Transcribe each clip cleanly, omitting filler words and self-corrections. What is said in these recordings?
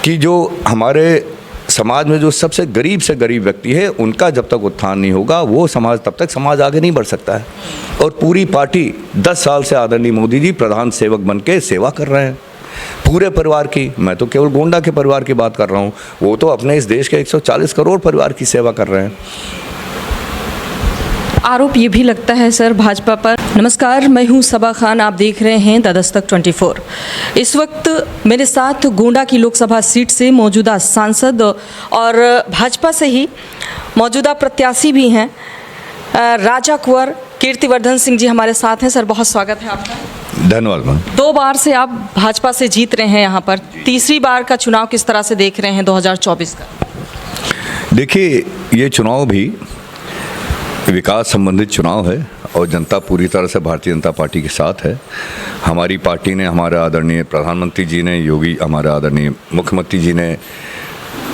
कि जो हमारे समाज में जो सबसे गरीब से गरीब व्यक्ति है उनका जब तक उत्थान नहीं होगा वो समाज तब तक समाज आगे नहीं बढ़ सकता है। और पूरी पार्टी 10 साल से आदरणीय मोदी जी प्रधान सेवक बन के सेवा कर रहे हैं पूरे परिवार की। मैं तो केवल गोंडा के परिवार की बात कर रहा हूँ, वो तो अपने इस देश के 140 करोड़ परिवार की सेवा कर रहे हैं। आरोप ये भी लगता है सर भाजपा पर। नमस्कार, मैं हूँ सबा खान, आप देख रहे हैं द दस्तक 24। इस वक्त मेरे साथ गोंडा की लोकसभा सीट से मौजूदा सांसद और भाजपा से ही मौजूदा प्रत्याशी भी हैं राजा कुंवर कीर्तिवर्धन सिंह जी हमारे साथ हैं। सर बहुत स्वागत है आपका। धन्यवाद मैम। 2 बार से आप भाजपा से जीत रहे हैं यहाँ पर, तीसरी बार का चुनाव किस तरह से देख रहे हैं 2024 का? देखिए, ये चुनाव भी विकास संबंधित चुनाव है और जनता पूरी तरह से भारतीय जनता पार्टी के साथ है। हमारी पार्टी ने, हमारे आदरणीय प्रधानमंत्री जी ने, हमारे आदरणीय मुख्यमंत्री जी ने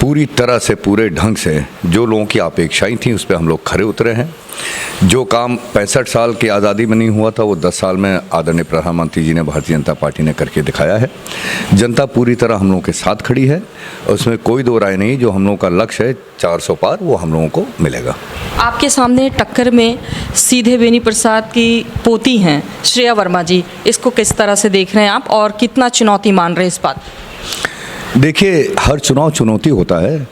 पूरी तरह से, पूरे ढंग से जो लोगों की अपेक्षाएं थी उस पर हम लोग खरे उतरे हैं। जो काम 65 साल की आज़ादी में नहीं हुआ था वो 10 साल में आदरणीय प्रधानमंत्री जी ने, भारतीय जनता पार्टी ने करके दिखाया है। जनता पूरी तरह हम लोगों के साथ खड़ी है, उसमें कोई दो राय नहीं। जो हम लोगों का लक्ष्य है 400 पार, वो हम लोगों को मिलेगा। आपके सामने टक्कर में सीधे बेनी प्रसाद की पोती हैं श्रेया वर्मा जी, इसको किस तरह से देख रहे हैं आप और कितना चुनौती मान रहे हैं इस बात? देखिए, हर चुनाव चुनौती होता है।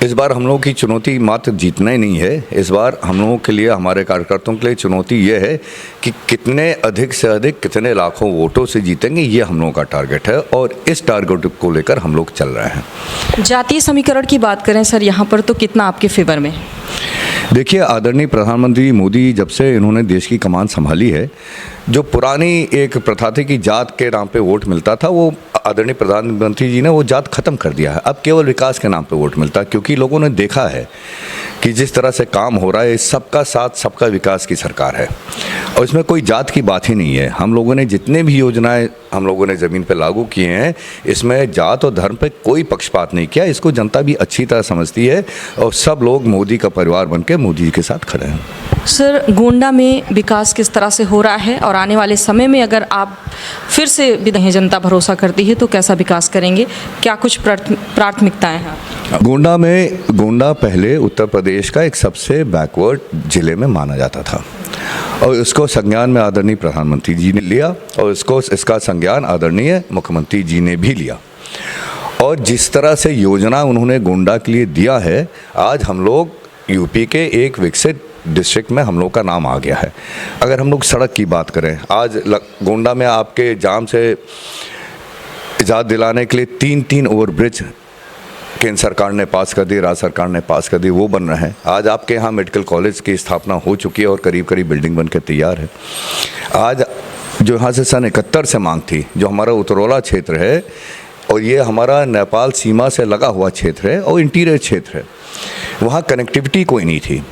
इस बार हम लोगों की चुनौती मात्र जीतना ही नहीं है। इस बार हम लोगों के लिए, हमारे कार्यकर्ताओं के लिए चुनौती ये है कि कितने अधिक से अधिक, कितने लाखों वोटों से जीतेंगे, ये हम लोगों का टारगेट है और इस टारगेट को लेकर हम लोग चल रहे हैं। जातीय समीकरण की बात करें सर यहाँ पर, तो कितना आपके फेवर में? देखिए, आदरणीय प्रधानमंत्री मोदी जब से इन्होंने देश की कमान संभाली है, जो पुरानी एक प्रथा थी कि जात के नाम पे वोट मिलता था, वो आदरणीय प्रधानमंत्री जी ने वो जात खत्म कर दिया है। अब केवल विकास के नाम पे वोट मिलता है, क्योंकि लोगों ने देखा है कि जिस तरह से काम हो रहा है, सबका साथ सबका विकास की सरकार है और इसमें कोई जात की बात ही नहीं है। हम लोगों ने जितने भी योजनाएं हम लोगों ने ज़मीन पे लागू किए हैं, इसमें जात और धर्म पे कोई पक्षपात नहीं किया। इसको जनता भी अच्छी तरह समझती है और सब लोग मोदी का परिवार बन के मोदी जी के साथ खड़े हैं। सर, गोंडा में विकास किस तरह से हो रहा है और आने वाले समय में अगर आप फिर से भी जनता भरोसा करती है तो कैसा विकास करेंगे? क्या कुछ प्राथमिकताएं हैं? गोंडा पहले उत्तर प्रदेश का एक सबसे बैकवर्ड जिले में माना जाता था और इसको संज्ञान में आदरणीय प्रधानमंत्री जी ने लिया और इसका संज्ञान आदरणीय मुख्यमंत्री जी ने भी लिया। और जिस तरह से योजना उन्होंने गोंडा के लिए दिया है, आज हम लोग यूपी के एक विकसित डिस्ट्रिक्ट में हम लोग का नाम आ गया है। अगर हम लोग सड़क की बात करें, आज गोंडा में आपके जाम से इजाज़त दिलाने के लिए 3 ओवरब्रिज केंद्र सरकार ने पास कर दी, राज्य सरकार ने पास कर दी, वो बन रहे हैं। आज आपके यहाँ मेडिकल कॉलेज की स्थापना हो चुकी है और करीब बिल्डिंग बन के तैयार है। आज जो यहाँ से सन 71 से मांग थी, जो हमारा उतरौला क्षेत्र है और ये हमारा नेपाल सीमा से लगा हुआ क्षेत्र है और इंटीरियर क्षेत्र है, वहाँ कनेक्टिविटी कोई नहीं थी।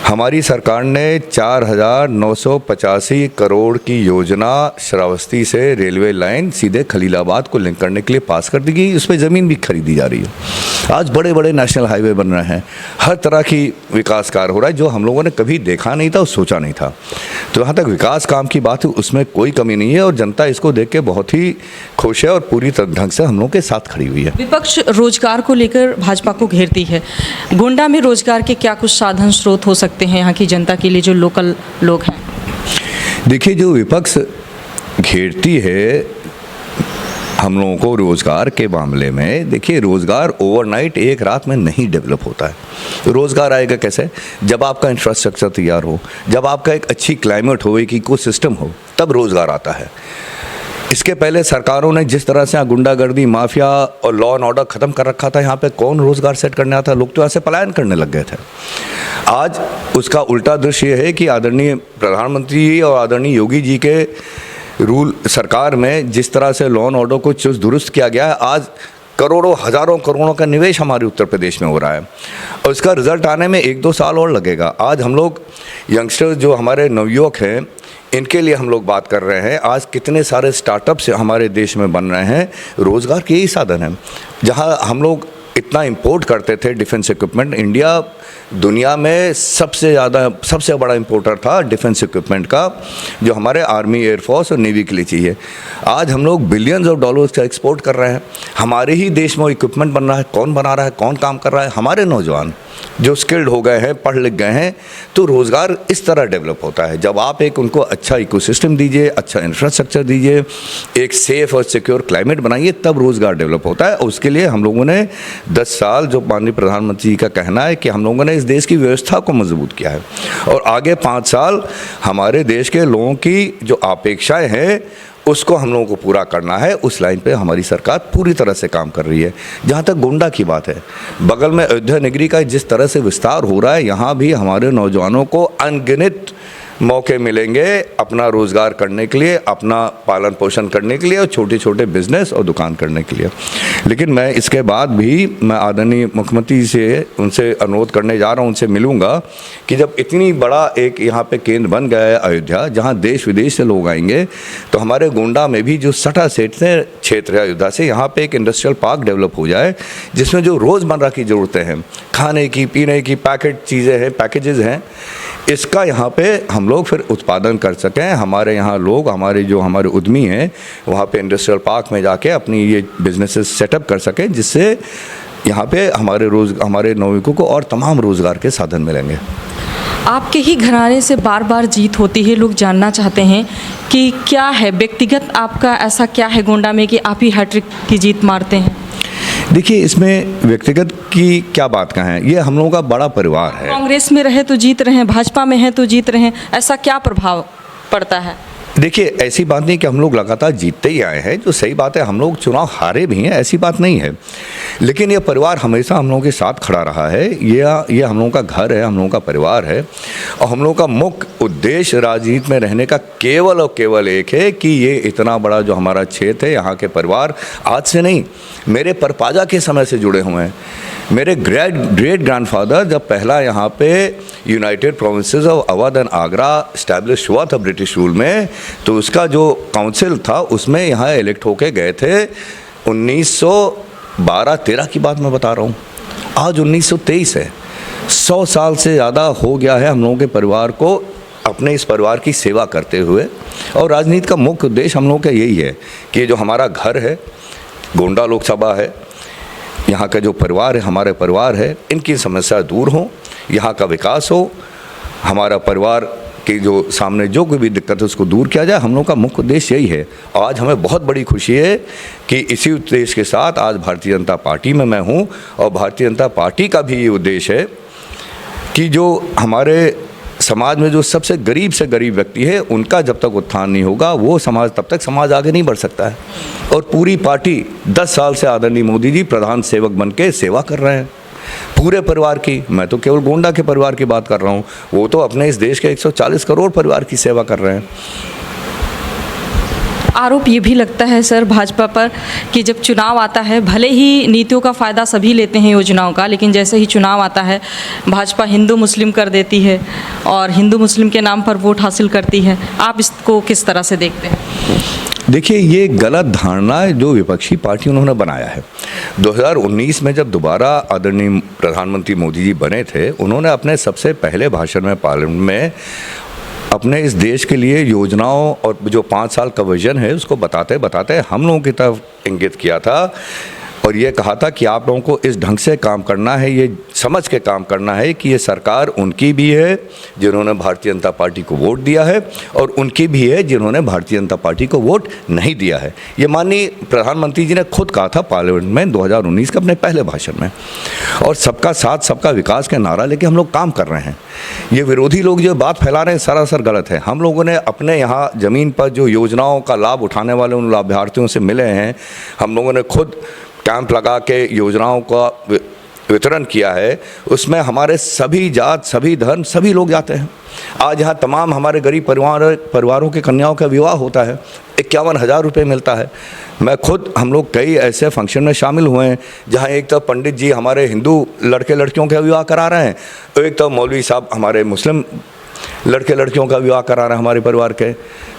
हमारी सरकार ने 4,985 करोड़ की योजना श्रावस्ती से रेलवे लाइन सीधे खलीलाबाद को लिंक करने के लिए पास कर दी गई। उस पर ज़मीन भी खरीदी जा रही है। आज बड़े बड़े नेशनल हाईवे बन रहे हैं, हर तरह की विकास कार्य हो रहा है जो हम लोगों ने कभी देखा नहीं था और सोचा नहीं था। तो यहाँ तक विकास काम की बात है, उसमें कोई कमी नहीं है और जनता इसको देख के बहुत ही खुश है और पूरी ढंग से हम लोगों के साथ खड़ी हुई है। विपक्ष रोजगार को लेकर भाजपा को घेरती है। गोंडा में रोजगार के क्या कुछ साधन स्रोत हो सकते हैं यहाँ की जनता के लिए, जो लोकल लोग हैं? देखिए, जो विपक्ष घेरती है हम लोगों को रोज़गार के मामले में, देखिए रोज़गार ओवरनाइट एक रात में नहीं डेवलप होता है। तो रोज़गार आएगा कैसे? जब आपका इंफ्रास्ट्रक्चर तैयार हो, जब आपका एक अच्छी क्लाइमेट हो, एक इकोसिस्टम हो, तब रोज़गार आता है। इसके पहले सरकारों ने जिस तरह से यहाँ गुंडागर्दी, माफिया और लॉ एंड ऑर्डर ख़त्म कर रखा था, यहाँ पे कौन रोज़गार सेट करने आता? लोग तो यहाँ से पलायन करने लग गए थे। आज उसका उल्टा दृश्य ये है कि आदरणीय प्रधानमंत्री और आदरणीय योगी जी के रूल सरकार में जिस तरह से लॉ एंड ऑर्डर को चुस्त दुरुस्त किया गया है, आज करोड़ों हज़ारों करोड़ों का निवेश हमारे उत्तर प्रदेश में हो रहा है और इसका रिज़ल्ट आने में 1-2 साल और लगेगा। आज हम लोग यंगस्टर्स, जो हमारे नवयुवक हैं, इनके लिए हम लोग बात कर रहे हैं। आज कितने सारे स्टार्टअप्स हमारे देश में बन रहे हैं, रोज़गार के यही साधन हैं। जहां हम लोग इतना इंपोर्ट करते थे डिफेंस इक्विपमेंट। इंडिया दुनिया में सबसे बड़ा इंपोर्टर था डिफेंस इक्विपमेंट का, जो हमारे आर्मी, एयरफोर्स और नेवी के लिए चाहिए। आज हम लोग बिलियंस ऑफ डॉलर्स का एक्सपोर्ट कर रहे हैं। हमारे ही देश में इक्विपमेंट बन रहा है। कौन बना रहा है, कौन काम कर रहा है? हमारे नौजवान जो स्किल्ड हो गए हैं, पढ़ लिख गए हैं। तो रोज़गार इस तरह डेवलप होता है जब आप एक उनको अच्छा इकोसिस्टम दीजिए, अच्छा इंफ्रास्ट्रक्चर दीजिए, एक सेफ और सिक्योर क्लाइमेट बनाइए, तब रोज़गार डेवलप होता है। और उसके लिए हम लोगों ने 10 साल, जो माननीय प्रधानमंत्री जी का कहना है कि हम लोगों ने इस देश की व्यवस्था को मजबूत किया है, और आगे 5 साल हमारे देश के लोगों की जो अपेक्षाएं हैं उसको हम लोगों को पूरा करना है। उस लाइन पे हमारी सरकार पूरी तरह से काम कर रही है। जहाँ तक गोंडा की बात है, बगल में अयोध्या नगरी का जिस तरह से विस्तार हो रहा है, यहाँ भी हमारे नौजवानों को अनगिनत मौके मिलेंगे अपना रोज़गार करने के लिए, अपना पालन पोषण करने के लिए, और छोटे छोटे बिजनेस और दुकान करने के लिए। लेकिन मैं इसके बाद भी मैं आदरणीय मुख्यमंत्री से उनसे अनुरोध करने जा रहा हूँ, उनसे मिलूँगा कि जब इतनी बड़ा एक यहाँ पे केंद्र बन गया है अयोध्या, जहाँ देश विदेश से लोग आएंगे, तो हमारे गोंडा में भी जो सटा क्षेत्र है अयोध्या से, यहाँ पे एक इंडस्ट्रियल पार्क डेवलप हो जाए, जिसमें जो रोज़मर्रा की ज़रूरतें हैं, खाने की, पीने की, पैकेट चीज़ें हैं, पैकेजेस हैं, इसका यहाँ पे हम लोग फिर उत्पादन कर सकें। हमारे यहाँ लोग, हमारे उद्यमी हैं, वहाँ पे इंडस्ट्रियल पार्क में जाके अपनी ये बिजनेसेस सेटअप कर सकें, जिससे यहाँ पे हमारे नागरिकों को और तमाम रोज़गार के साधन मिलेंगे। आपके ही घराने से बार बार जीत होती है। लोग जानना चाहते हैं कि क्या है व्यक्तिगत आपका, ऐसा क्या है गोंडा में कि आप ही हैट्रिक की जीत मारते हैं? देखिए, इसमें व्यक्तिगत की क्या बात कहें, ये हम लोगों का बड़ा परिवार है। कांग्रेस में रहे तो जीत रहे हैं, भाजपा में हैं तो जीत रहे हैं, ऐसा क्या प्रभाव पड़ता है? देखिए, ऐसी बात नहीं कि हम लोग लगातार जीतते ही आए हैं। जो सही बात है, हम लोग चुनाव हारे भी हैं, ऐसी बात नहीं है। लेकिन ये परिवार हमेशा हम लोगों के साथ खड़ा रहा है। ये हम लोगों का घर है, हम लोगों का परिवार है, और हम लोगों का मुख्य उद्देश्य राजनीति में रहने का केवल और केवल एक है कि ये इतना बड़ा जो हमारा क्षेत्र है, यहाँ के परिवार आज से नहीं, मेरे परपाजा के समय से जुड़े हुए हैं। मेरे ग्रेट ग्रैंडफादर जब पहला यहाँ पे United provinces of Awadh and Agra establish हुआ था ब्रिटिश रूल में, तो उसका जो काउंसिल था उसमें यहाँ इलेक्ट होके गए थे। 1912-13 की बात मैं बता रहा हूँ। आज 1923 है। 100 साल से ज़्यादा हो गया है हम लोगों के परिवार को अपने इस परिवार की सेवा करते हुए। और राजनीति का मुख्य उद्देश्य हम लोगों का यही है कि जो हमारा घर है, गोंडा लोकसभा है, यहाँ का जो परिवार है, हमारे परिवार है, इनकी समस्या दूर हो, यहाँ का विकास हो, हमारा परिवार की जो सामने जो कोई भी दिक्कत है उसको दूर किया जाए। हम लोग का मुख्य उद्देश्य यही है। आज हमें बहुत बड़ी खुशी है कि इसी उद्देश्य के साथ आज भारतीय जनता पार्टी में मैं हूँ, और भारतीय जनता पार्टी का भी ये उद्देश्य है कि जो हमारे समाज में जो सबसे गरीब से गरीब व्यक्ति है, उनका जब तक उत्थान नहीं होगा, वो समाज तब तक समाज आगे नहीं बढ़ सकता है। और पूरी पार्टी 10 साल से आदरणीय मोदी जी प्रधान सेवक बन के सेवा कर रहे हैं पूरे परिवार की। मैं तो केवल गोंडा के परिवार की बात कर रहा हूँ, वो तो अपने इस देश के 140 करोड़ परिवार की सेवा कर रहे हैं। आरोप ये भी लगता है सर भाजपा पर कि जब चुनाव आता है, भले ही नीतियों का फ़ायदा सभी लेते हैं योजनाओं का, लेकिन जैसे ही चुनाव आता है भाजपा हिंदू मुस्लिम कर देती है और हिंदू मुस्लिम के नाम पर वोट हासिल करती है। आप इसको किस तरह से देखते हैं? देखिए, ये गलत धारणा है जो विपक्षी पार्टी उन्होंने बनाया है। 2019 में जब दोबारा आदरणीय प्रधानमंत्री मोदी जी बने थे, उन्होंने अपने सबसे पहले भाषण में पार्लियामेंट में अपने इस देश के लिए योजनाओं और जो 5 साल का विजन है उसको बताते बताते हम लोगों की तरफ इंगित किया था, और ये कहा था कि आप लोगों को इस ढंग से काम करना है, ये समझ के काम करना है कि ये सरकार उनकी भी है जिन्होंने भारतीय जनता पार्टी को वोट दिया है, और उनकी भी है जिन्होंने भारतीय जनता पार्टी को वोट नहीं दिया है। ये माननीय प्रधानमंत्री जी ने खुद कहा था पार्लियामेंट में 2019 के अपने पहले भाषण में। और सबका साथ सबका विकास के नारा लेके हम लोग काम कर रहे हैं। ये विरोधी लोग जो बात फैला रहे हैं सरासर गलत है। हम लोगों ने अपने यहाँ ज़मीन पर जो योजनाओं का लाभ उठाने वाले उन लाभार्थियों से मिले हैं, हम लोगों ने खुद कैंप लगा के योजनाओं का वितरण किया है। उसमें हमारे सभी जात, सभी धर्म, सभी लोग जाते हैं। आज यहाँ तमाम हमारे गरीब परिवारों के कन्याओं का विवाह होता है, 51,000 रुपये मिलता है। मैं खुद, हम लोग कई ऐसे फंक्शन में शामिल हुए हैं जहाँ एक तो पंडित जी हमारे हिंदू लड़के लड़कियों का विवाह करा रहे हैं, तो एक तो मौलवी साहब हमारे मुस्लिम लड़के लड़कियों का विवाह कराना हमारे परिवार के,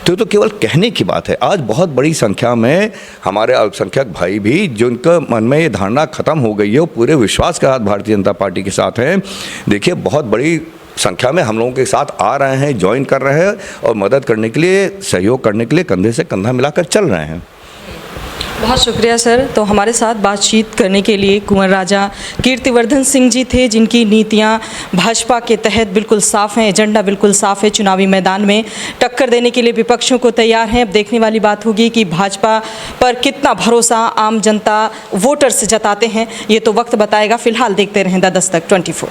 तो केवल कहने की बात है। आज बहुत बड़ी संख्या में हमारे अल्पसंख्यक भाई भी जिनके मन में ये धारणा खत्म हो गई है, वो पूरे विश्वास के साथ भारतीय जनता पार्टी के साथ हैं। देखिए, बहुत बड़ी संख्या में हम लोगों के साथ आ रहे हैं, ज्वाइन कर रहे हैं और मदद करने के लिए, सहयोग करने के लिए कंधे से कंधा मिलाकर चल रहे हैं। बहुत शुक्रिया सर। तो हमारे साथ बातचीत करने के लिए कुंवर राजा कीर्तिवर्धन सिंह जी थे, जिनकी नीतियां भाजपा के तहत बिल्कुल साफ हैं, एजेंडा बिल्कुल साफ है, चुनावी मैदान में टक्कर देने के लिए विपक्षों को तैयार हैं। अब देखने वाली बात होगी कि भाजपा पर कितना भरोसा आम जनता वोटर्स जताते हैं, ये तो वक्त बताएगा। फिलहाल देखते रहें द दस्तक 24।